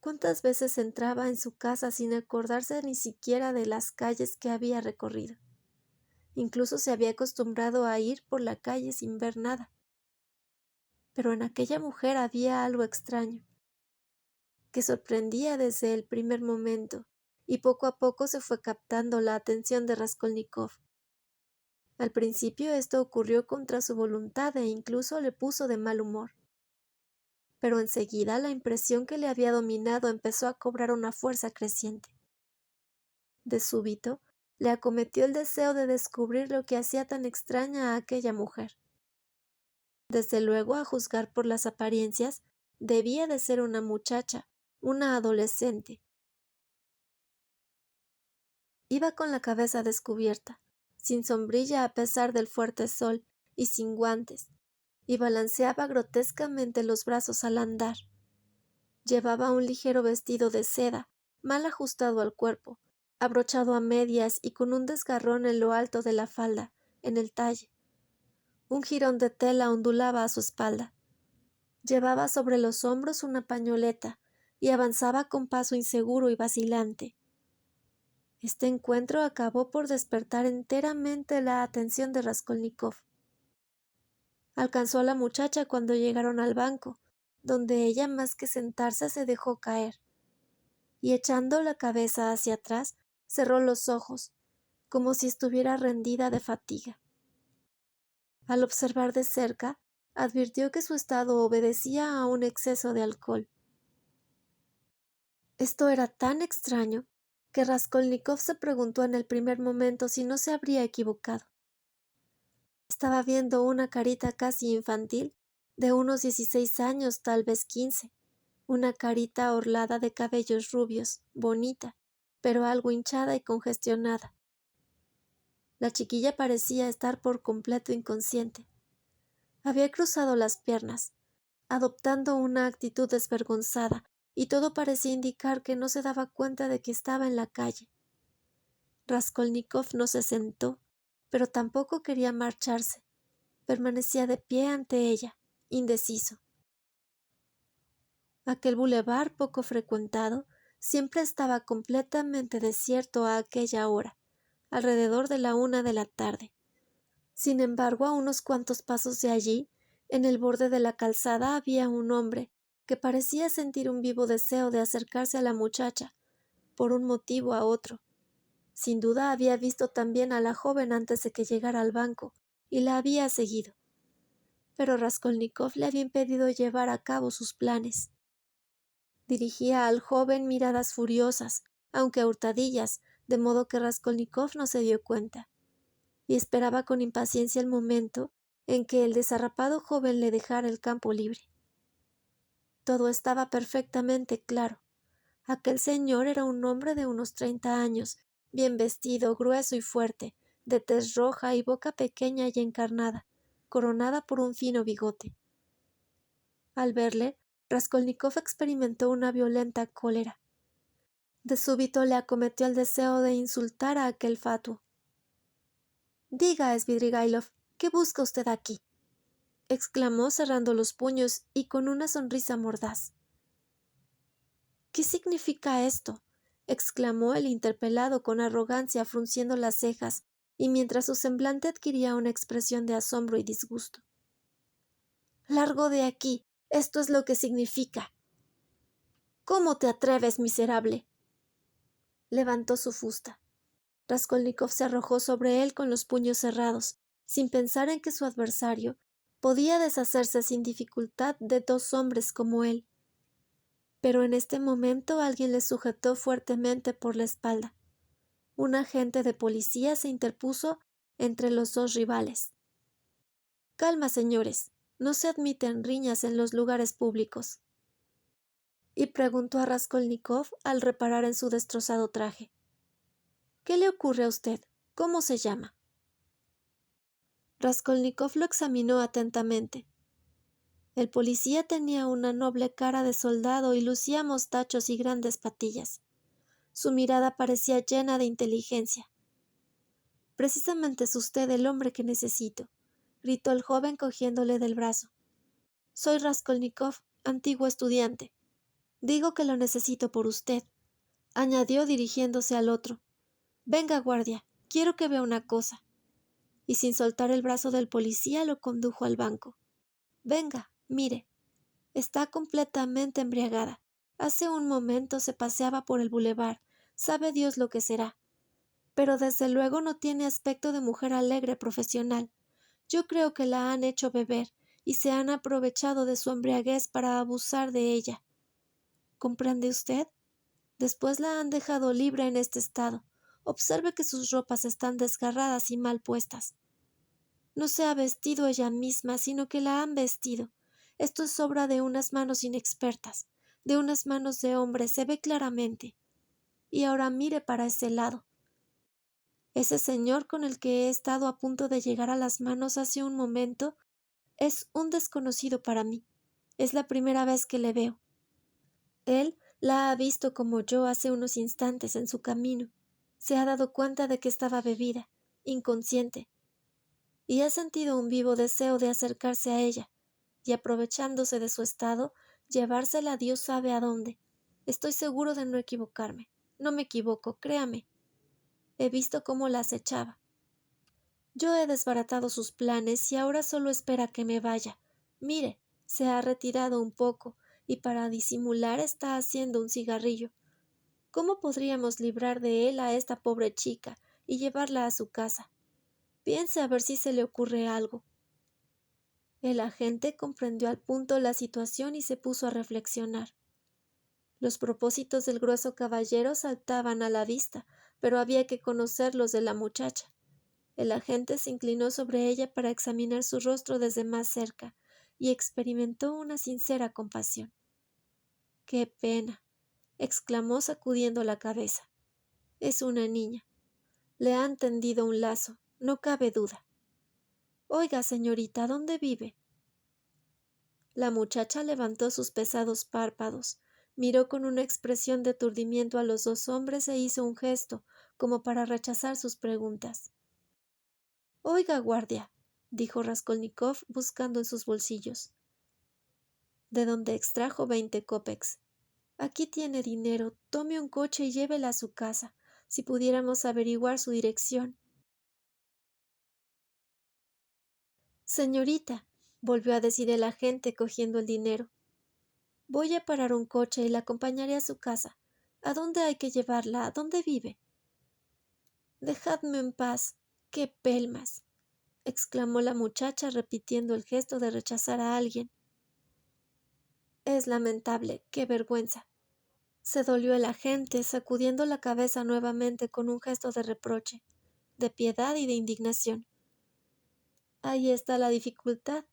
¿Cuántas veces entraba en su casa sin acordarse ni siquiera de las calles que había recorrido? Incluso se había acostumbrado a ir por la calle sin ver nada. Pero en aquella mujer había algo extraño, que sorprendía desde el primer momento, y poco a poco se fue captando la atención de Raskolnikov. Al principio esto ocurrió contra su voluntad e incluso le puso de mal humor. Pero enseguida la impresión que le había dominado empezó a cobrar una fuerza creciente. De súbito, le acometió el deseo de descubrir lo que hacía tan extraña a aquella mujer. Desde luego, a juzgar por las apariencias, debía de ser una muchacha, una adolescente. Iba con la cabeza descubierta, sin sombrilla a pesar del fuerte sol y sin guantes, y balanceaba grotescamente los brazos al andar. Llevaba un ligero vestido de seda, mal ajustado al cuerpo, abrochado a medias y con un desgarrón en lo alto de la falda, en el talle. Un jirón de tela ondulaba a su espalda. Llevaba sobre los hombros una pañoleta y avanzaba con paso inseguro y vacilante. Este encuentro acabó por despertar enteramente la atención de Raskolnikov. Alcanzó a la muchacha cuando llegaron al banco, donde ella más que sentarse se dejó caer, y echando la cabeza hacia atrás, cerró los ojos, como si estuviera rendida de fatiga. Al observar de cerca, advirtió que su estado obedecía a un exceso de alcohol. Esto era tan extraño que Raskolnikov se preguntó en el primer momento si no se habría equivocado. Estaba viendo una carita casi infantil, de unos 16 años, tal vez 15, una carita orlada de cabellos rubios, bonita, pero algo hinchada y congestionada. La chiquilla parecía estar por completo inconsciente. Había cruzado las piernas, adoptando una actitud desvergonzada, y todo parecía indicar que no se daba cuenta de que estaba en la calle. Raskolnikov no se sentó, pero tampoco quería marcharse. Permanecía de pie ante ella, indeciso. Aquel bulevar poco frecuentado siempre estaba completamente desierto a aquella hora, alrededor de la 1 de la tarde. Sin embargo, a unos cuantos pasos de allí, en el borde de la calzada, había un hombre que parecía sentir un vivo deseo de acercarse a la muchacha, por un motivo a otro. Sin duda había visto también a la joven antes de que llegara al banco, y la había seguido. Pero Raskolnikov le había impedido llevar a cabo sus planes. Dirigía al joven miradas furiosas, aunque a hurtadillas, de modo que Raskolnikov no se dio cuenta, y esperaba con impaciencia el momento en que el desarrapado joven le dejara el campo libre. Todo estaba perfectamente claro. Aquel señor era un hombre de unos 30 años, bien vestido, grueso y fuerte, de tez roja y boca pequeña y encarnada, coronada por un fino bigote. Al verle, Raskolnikov experimentó una violenta cólera. De súbito le acometió el deseo de insultar a aquel fatuo. «Diga, Svidrigailov, ¿qué busca usted aquí?», exclamó cerrando los puños y con una sonrisa mordaz. «¿Qué significa esto?», exclamó el interpelado con arrogancia, frunciendo las cejas, y mientras su semblante adquiría una expresión de asombro y disgusto. «Largo de aquí, esto es lo que significa». «¿Cómo te atreves, miserable?». Levantó su fusta. Raskolnikov se arrojó sobre él con los puños cerrados, sin pensar en que su adversario podía deshacerse sin dificultad de 2 hombres como él. Pero en este momento alguien le sujetó fuertemente por la espalda. Un agente de policía se interpuso entre los 2 rivales. «Calma, señores, no se admiten riñas en los lugares públicos», y preguntó a Raskolnikov al reparar en su destrozado traje. «¿Qué le ocurre a usted? ¿Cómo se llama?». Raskolnikov lo examinó atentamente. El policía tenía una noble cara de soldado y lucía mostachos y grandes patillas. Su mirada parecía llena de inteligencia. «Precisamente es usted el hombre que necesito», gritó el joven cogiéndole del brazo. «Soy Raskolnikov, antiguo estudiante». Digo que lo necesito por usted, añadió dirigiéndose al otro. Venga, guardia, quiero que vea una cosa. Y sin soltar el brazo del policía lo condujo al banco. Venga, mire. Está completamente embriagada. Hace un momento se paseaba por el bulevar. Sabe Dios lo que será. Pero desde luego no tiene aspecto de mujer alegre profesional. Yo creo que la han hecho beber y se han aprovechado de su embriaguez para abusar de ella. ¿Comprende usted? Después la han dejado libre en este estado. Observe que sus ropas están desgarradas y mal puestas. No se ha vestido ella misma, sino que la han vestido. Esto es obra de unas manos inexpertas, de unas manos de hombre, se ve claramente. Y ahora mire para ese lado. Ese señor con el que he estado a punto de llegar a las manos hace un momento es un desconocido para mí. Es la primera vez que le veo. Él la ha visto como yo hace unos instantes en su camino. Se ha dado cuenta de que estaba bebida, inconsciente, y ha sentido un vivo deseo de acercarse a ella, y aprovechándose de su estado, llevársela Dios sabe a dónde. Estoy seguro de no equivocarme. No me equivoco, créame. He visto cómo la acechaba. Yo he desbaratado sus planes y ahora solo espera que me vaya. Mire, se ha retirado un poco y para disimular está haciendo un cigarrillo. ¿Cómo podríamos librar de él a esta pobre chica y llevarla a su casa? Piense a ver si se le ocurre algo. El agente comprendió al punto la situación y se puso a reflexionar. Los propósitos del grueso caballero saltaban a la vista, pero había que conocer los de la muchacha. El agente se inclinó sobre ella para examinar su rostro desde más cerca y experimentó una sincera compasión. ¡Qué pena! Exclamó sacudiendo la cabeza. Es una niña. Le han tendido un lazo, no cabe duda. Oiga, señorita, ¿dónde vive? La muchacha levantó sus pesados párpados, miró con una expresión de aturdimiento a los dos hombres e hizo un gesto, como para rechazar sus preguntas. Oiga, guardia, dijo Raskolnikov buscando en sus bolsillos, de donde extrajo 20 kopecks. Aquí tiene dinero, tome un coche y llévela a su casa, si pudiéramos averiguar su dirección. Señorita, volvió a decir el agente cogiendo el dinero. Voy a parar un coche y la acompañaré a su casa. ¿A dónde hay que llevarla? ¿A dónde vive? Dejadme en paz. ¡Qué pelmas! Exclamó la muchacha repitiendo el gesto de rechazar a alguien. Es lamentable, qué vergüenza. Se dolió el agente, sacudiendo la cabeza nuevamente con un gesto de reproche, de piedad y de indignación. Ahí está la dificultad,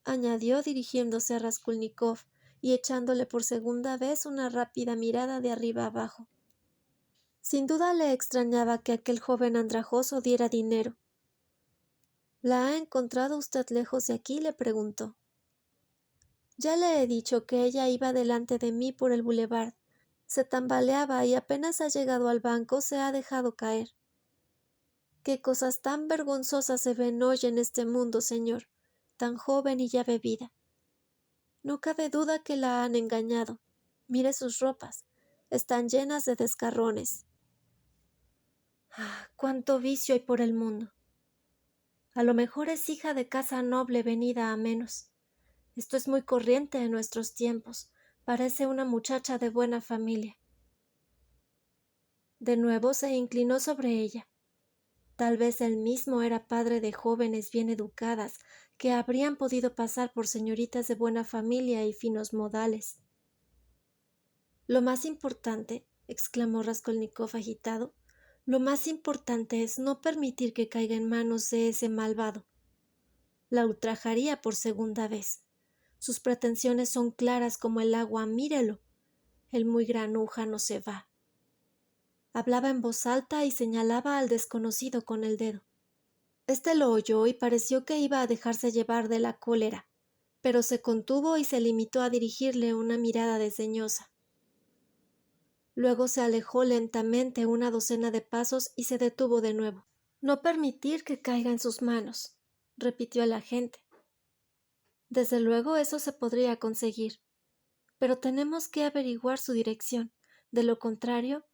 añadió dirigiéndose a Raskolnikov y echándole por segunda vez una rápida mirada de arriba abajo. Sin duda le extrañaba que aquel joven andrajoso diera dinero. ¿La ha encontrado usted lejos de aquí?, le preguntó. Ya le he dicho que ella iba delante de mí por el boulevard. Se tambaleaba y apenas ha llegado al banco se ha dejado caer. Qué cosas tan vergonzosas se ven hoy en este mundo, señor, tan joven y ya bebida. No cabe duda que la han engañado. Mire sus ropas, están llenas de desgarrones. ¡Ah, cuánto vicio hay por el mundo! A lo mejor es hija de casa noble venida a menos. Esto es muy corriente en nuestros tiempos. Parece una muchacha de buena familia. De nuevo se inclinó sobre ella. Tal vez él mismo era padre de jóvenes bien educadas que habrían podido pasar por señoritas de buena familia y finos modales. Lo más importante, exclamó Raskolnikov agitado, lo más importante es no permitir que caiga en manos de ese malvado. La ultrajaría por segunda vez. Sus pretensiones son claras como el agua, mírelo. El muy granuja no se va. Hablaba en voz alta y señalaba al desconocido con el dedo. Este lo oyó y pareció que iba a dejarse llevar de la cólera, pero se contuvo y se limitó a dirigirle una mirada desdeñosa. Luego se alejó lentamente una docena de pasos y se detuvo de nuevo. No permitir que caiga en sus manos, repitió el agente. Desde luego eso se podría conseguir. pero tenemos que averiguar su dirección. De lo contrario,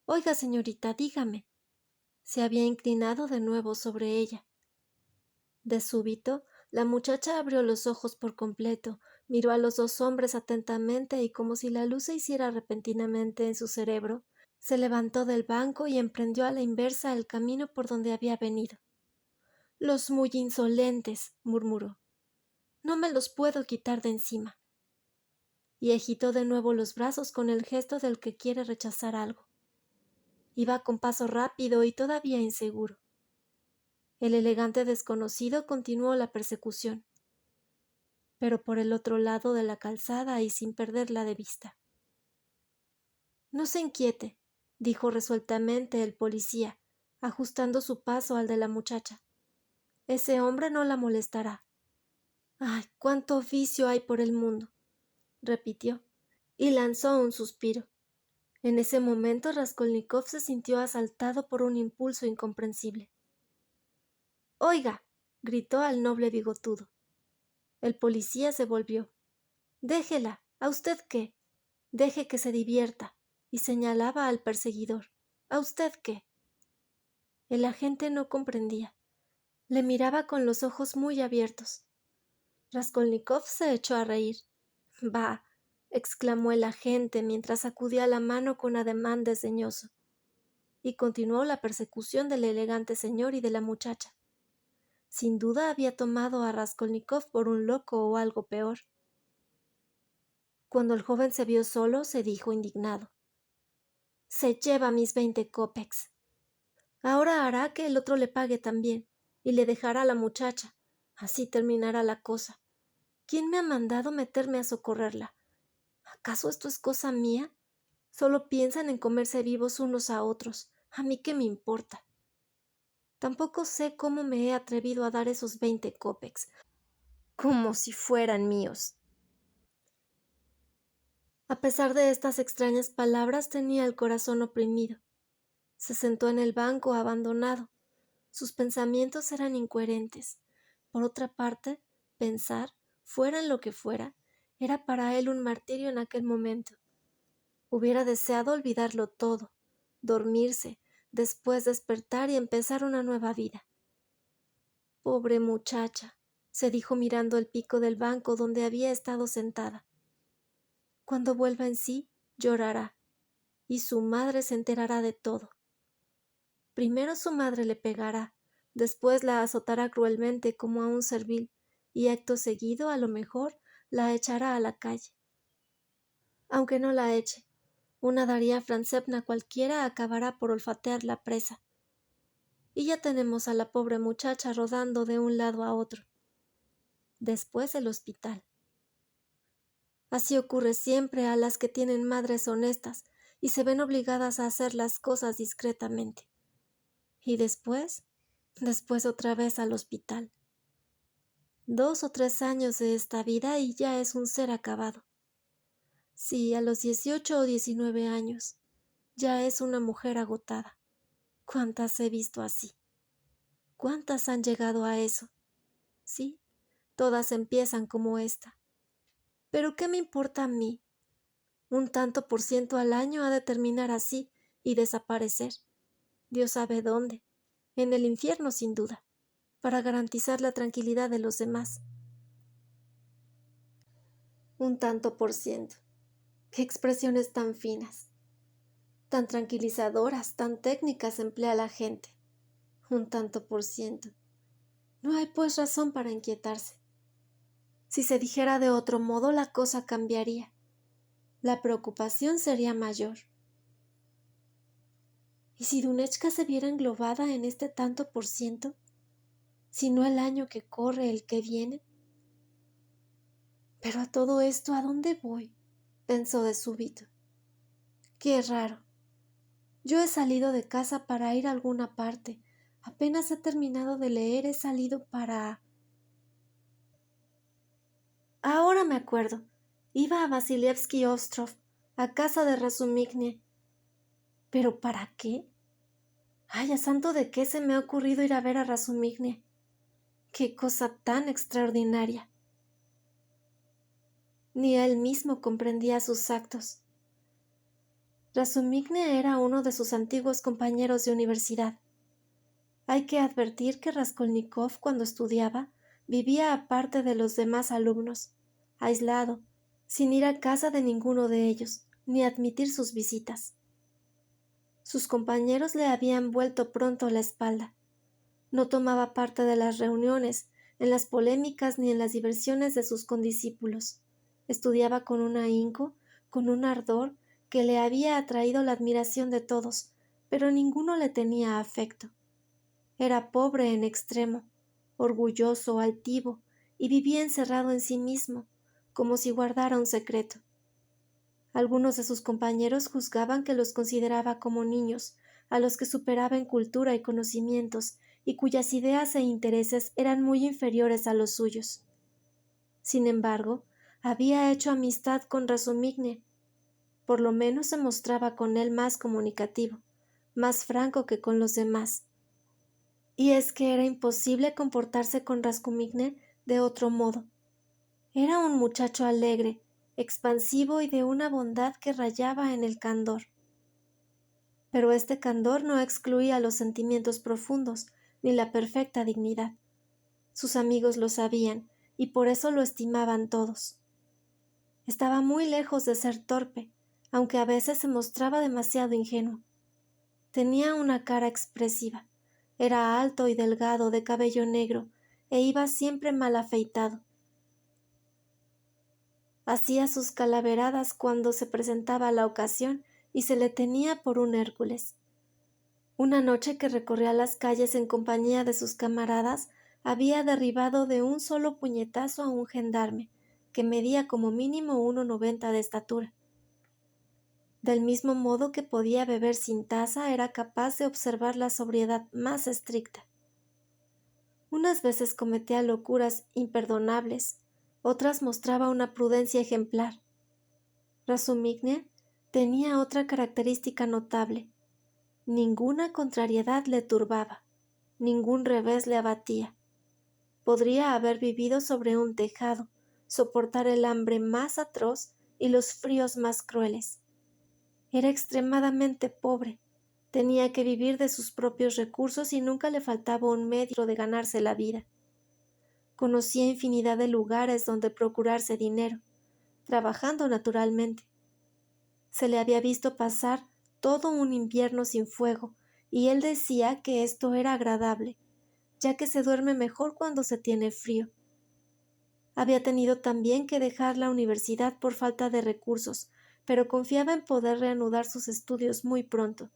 oiga, señorita, dígame. Se había inclinado de nuevo sobre ella. De súbito, la muchacha abrió los ojos por completo, miró a los dos hombres atentamente y como si la luz se hiciera repentinamente en su cerebro, se levantó del banco y emprendió a la inversa el camino por donde había venido. «Los muy insolentes», murmuró. «No me los puedo quitar de encima». Y agitó de nuevo los brazos con el gesto del que quiere rechazar algo. Iba con paso rápido y todavía inseguro. El elegante desconocido continuó la persecución, pero por el otro lado de la calzada y sin perderla de vista. «No se inquiete», dijo resueltamente el policía, ajustando su paso al de la muchacha. «Ese hombre no la molestará». «Ay, cuánto vicio hay por el mundo», repitió, y lanzó un suspiro. En ese momento Raskolnikov se sintió asaltado por un impulso incomprensible. «Oiga», gritó al noble bigotudo. El policía se volvió. «Déjela. ¿A usted qué? Deje que se divierta», y señalaba al perseguidor. «¿A usted qué?» El agente no comprendía. Le miraba con los ojos muy abiertos. Raskolnikov se echó a reír. «Bah», exclamó el agente mientras sacudía la mano con ademán desdeñoso. Y continuó la persecución del elegante señor y de la muchacha. Sin duda había tomado a Raskolnikov por un loco o algo peor. Cuando el joven se vio solo, se dijo indignado: «Se lleva mis 20 kopecks. Ahora hará que el otro le pague también, y le dejará a la muchacha. Así terminará la cosa. ¿Quién me ha mandado meterme a socorrerla? ¿Acaso esto es cosa mía? Solo piensan en comerse vivos unos a otros. ¿A mí qué me importa? Tampoco sé cómo me he atrevido a dar esos 20 kopecks, como si fueran míos». A pesar de estas extrañas palabras, tenía el corazón oprimido. Se sentó en el banco abandonado. Sus pensamientos eran incoherentes. Por otra parte, pensar, fuera en lo que fuera, era para él un martirio en aquel momento. Hubiera deseado olvidarlo todo, dormirse, después despertar y empezar una nueva vida. Pobre muchacha, se dijo mirando el pico del banco donde había estado sentada. Cuando vuelva en sí, llorará, y su madre se enterará de todo. Primero su madre le pegará, después la azotará cruelmente como a un servil, y acto seguido, a lo mejor, la echará a la calle. Aunque no la eche, una Daría Frantsevna cualquiera acabará por olfatear la presa. Y ya tenemos a la pobre muchacha rodando de un lado a otro. Después el hospital. Así ocurre siempre a las que tienen madres honestas y se ven obligadas a hacer las cosas discretamente. Y después otra vez al hospital. 2 o 3 años de esta vida y ya es un ser acabado. Sí, a los 18 o 19 años, ya es una mujer agotada. ¿Cuántas he visto así? ¿Cuántas han llegado a eso? Sí, todas empiezan como esta. ¿Pero qué me importa a mí? Un tanto por ciento al año ha de terminar así y desaparecer. Dios sabe dónde. En el infierno, sin duda, para garantizar la tranquilidad de los demás. Un tanto por ciento. Qué expresiones tan finas, tan tranquilizadoras, tan técnicas emplea la gente. Un tanto por ciento. No hay pues razón para inquietarse. Si se dijera de otro modo, la cosa cambiaría. La preocupación sería mayor. ¿Y si Dunechka se viera englobada en este tanto por ciento? Si no el año que corre, el que viene. Pero a todo esto, ¿a dónde voy?, pensó de súbito. Qué raro. Yo he salido de casa para ir a alguna parte. Apenas he terminado de leer, he salido para... Ahora me acuerdo. Iba a Vasilievsky Ostrov, a casa de Razumikine. ¿Pero para qué? Ay, ¿a santo de qué se me ha ocurrido ir a ver a Razumikine? ¡Qué cosa tan extraordinaria! Ni él mismo comprendía sus actos. Razumigne era uno de sus antiguos compañeros de universidad. Hay que advertir que Raskolnikov, cuando estudiaba, vivía aparte de los demás alumnos, aislado, sin ir a casa de ninguno de ellos, ni admitir sus visitas. Sus compañeros le habían vuelto pronto la espalda. No tomaba parte de las reuniones, en las polémicas ni en las diversiones de sus condiscípulos. Estudiaba con un ahínco, con un ardor, que le había atraído la admiración de todos, pero ninguno le tenía afecto. Era pobre en extremo, orgulloso, altivo, y vivía encerrado en sí mismo, como si guardara un secreto. Algunos de sus compañeros juzgaban que los consideraba como niños, a los que superaba en cultura y conocimientos, y cuyas ideas e intereses eran muy inferiores a los suyos. Sin embargo, había hecho amistad con Razumigne. Por lo menos se mostraba con él más comunicativo, más franco que con los demás. Y es que era imposible comportarse con Razumigne de otro modo. Era un muchacho alegre, expansivo y de una bondad que rayaba en el candor. Pero este candor no excluía los sentimientos profundos ni la perfecta dignidad. Sus amigos lo sabían y por eso lo estimaban todos. Estaba muy lejos de ser torpe, aunque a veces se mostraba demasiado ingenuo. Tenía una cara expresiva, era alto y delgado, de cabello negro, e iba siempre mal afeitado. Hacía sus calaveradas cuando se presentaba la ocasión y se le tenía por un Hércules. Una noche que recorría las calles en compañía de sus camaradas, había derribado de un solo puñetazo a un gendarme, que medía como mínimo 1,90 de estatura. Del mismo modo que podía beber sin taza, era capaz de observar la sobriedad más estricta. Unas veces cometía locuras imperdonables, otras mostraba una prudencia ejemplar. Razumigne tenía otra característica notable. Ninguna contrariedad le turbaba, ningún revés le abatía. Podría haber vivido sobre un tejado, soportar el hambre más atroz y los fríos más crueles. Era extremadamente pobre, tenía que vivir de sus propios recursos y nunca le faltaba un medio de ganarse la vida. Conocía infinidad de lugares donde procurarse dinero, trabajando naturalmente. Se le había visto pasar todo un invierno sin fuego, y él decía que esto era agradable, ya que se duerme mejor cuando se tiene frío. Había tenido también que dejar la universidad por falta de recursos, pero confiaba en poder reanudar sus estudios muy pronto,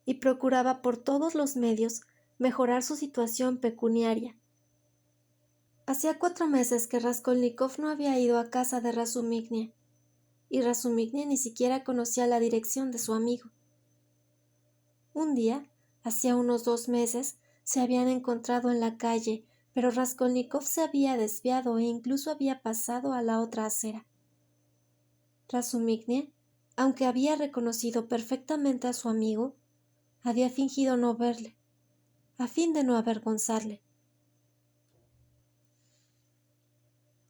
y procuraba por todos los medios mejorar su situación pecuniaria. Hacía 4 meses que Raskolnikov no había ido a casa de Razumigne, y Razumigne ni siquiera conocía la dirección de su amigo. Un día, hacía unos 2 meses, se habían encontrado en la calle, pero Raskolnikov se había desviado e incluso había pasado a la otra acera. Razumigne, aunque había reconocido perfectamente a su amigo, había fingido no verle, a fin de no avergonzarle.